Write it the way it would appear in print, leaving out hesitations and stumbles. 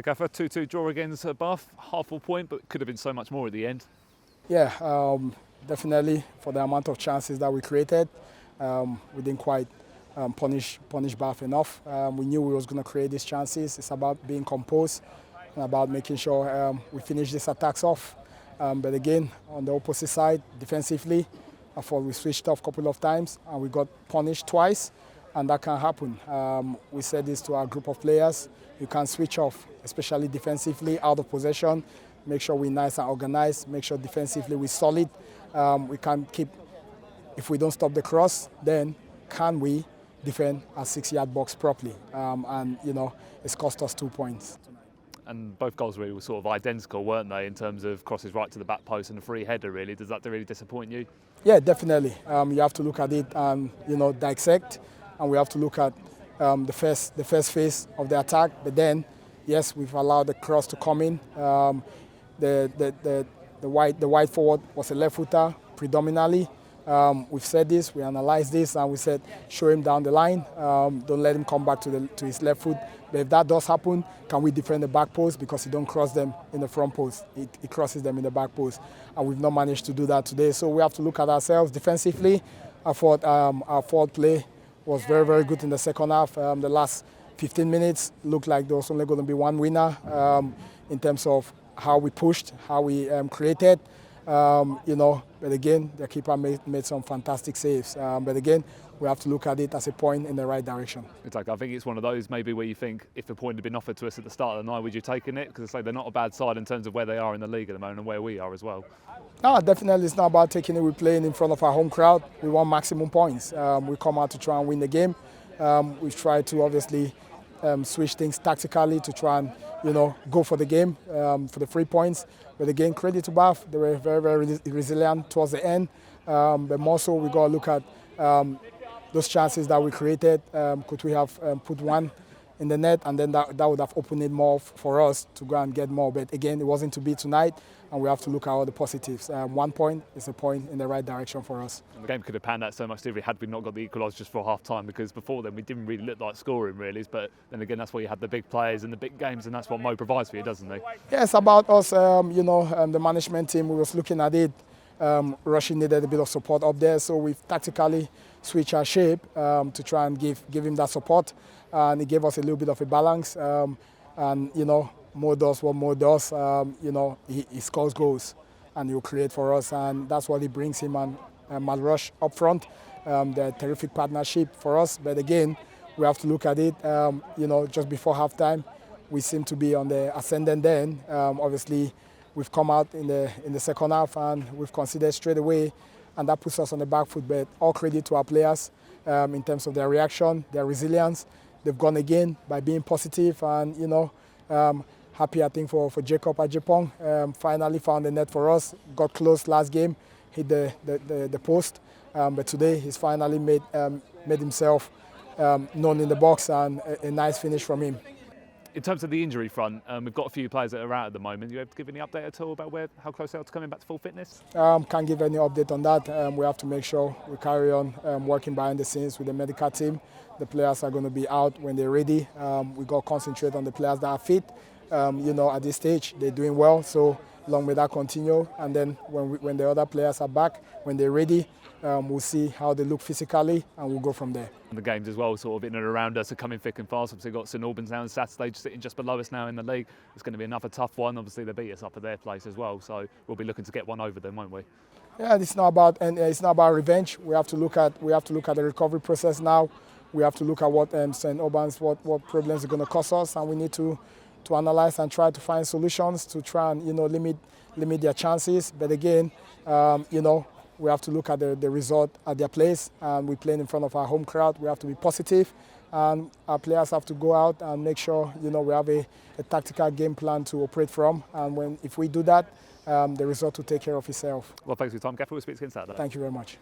Gaffer, 2-2 draw against Bath, half a point, but could have been so much more at the end. Yeah, definitely for the amount of chances that we created, we didn't quite punish Bath enough. We knew we was going to create these chances. It's about being composed and about making sure we finish these attacks off. But again, on the opposite side, defensively, I thought we switched off a couple of times and we got punished twice, and that can happen. We said this to our group of players. You can't switch off, especially defensively, out of possession. Make sure we're nice and organized. Make sure defensively we're solid. We can't keep, if we don't stop the cross, then can we defend our 6-yard box properly? And, you know, it's cost us 2 points. And both goals really were sort of identical, weren't they, in terms of crosses right to the back post and a free header, really? Does that really disappoint you? Yeah, definitely. You have to look at it and, you know, dissect. And we have to look at the first phase of the attack. But then, yes, we've allowed the cross to come in. The wide forward was a left footer predominantly. We've said this, we analysed this, and we said show him down the line. Don't let him come back to his left foot. But if that does happen, can we defend the back post? Because he don't cross them in the front post. He crosses them in the back post. And we've not managed to do that today. So we have to look at ourselves defensively. I thought our forward play was very, very good in the second half. The last 15 minutes looked like there was only going to be one winner in terms of how we pushed, how we created. You know, but again, the keeper made some fantastic saves. But again, we have to look at it as a point in the right direction. Exactly. I think it's one of those maybe where you think if the point had been offered to us at the start of the night, would you taken it? Because I say they're not a bad side in terms of where they are in the league at the moment and where we are as well. No, definitely it's not about taking it. We're playing in front of our home crowd. We want maximum points. We come out to try and win the game. We've tried to obviously switch things tactically to try and, you know, go for the game for the 3 points. But again, credit to Bath. They were very, very resilient towards the end. But more so, we got to look at those chances that we created. Could we have put one in the net, and then that would have opened it more for us to go and get more. But again, it wasn't to be tonight, and we have to look at all the positives. 1 point is a point in the right direction for us. And the game could have panned out so much differently had we not got the equaliser just for half time, because before then we didn't really look like scoring really. But then again, that's why you have the big players and the big games, and that's what Mo provides for you, doesn't he? Yeah, it's about us. You know, the management team. We was looking at it. Rushy needed a bit of support up there, so we've tactically switched our shape to try and give him that support, and it gave us a little bit of a balance. And you know, Mo does what Mo does. You know, he scores goals, and he'll create for us, and that's what he brings him and Malrush up front. They're a terrific partnership for us. But again, we have to look at it. You know, just before halftime, we seem to be on the ascendant. Then, obviously, we've come out in the second half and we've conceded straight away, and that puts us on the back foot. But all credit to our players in terms of their reaction, their resilience. They've gone again by being positive, and you know, happy I think for Jacob Ajipong. Finally found the net for us. Got close last game, hit the post, but today he's finally made himself known in the box, and a nice finish from him. In terms of the injury front, we've got a few players that are out at the moment. You able to give any update at all about how close they are to coming back to full fitness? Can't give any update on that. We have to make sure we carry on working behind the scenes with the medical team. The players are going to be out when they're ready. We got to concentrate on the players that are fit. You know, at this stage, they're doing well. So long may that continue. And then when the other players are back, when they're ready, we'll see how they look physically, and we'll go from there. And the games as well, sort of in and around us, are coming thick and fast. Obviously, we've got St Albans now on Saturday, sitting just below us now in the league. It's going to be another tough one. Obviously, they beat us up at their place as well, so we'll be looking to get one over them, won't we? Yeah, it's not about revenge. We have to look at the recovery process now. We have to look at what St Albans, what problems are going to cause us, and we need to analyse and try to find solutions to try and, you know, limit their chances. But again, you know, we have to look at the result at their place, and we're playing in front of our home crowd. We have to be positive, and our players have to go out and make sure, you know, we have a tactical game plan to operate from. And if we do that, the result will take care of itself. Well, thanks for your time, Gaffer. We'll speak again Saturday. Thank you very much.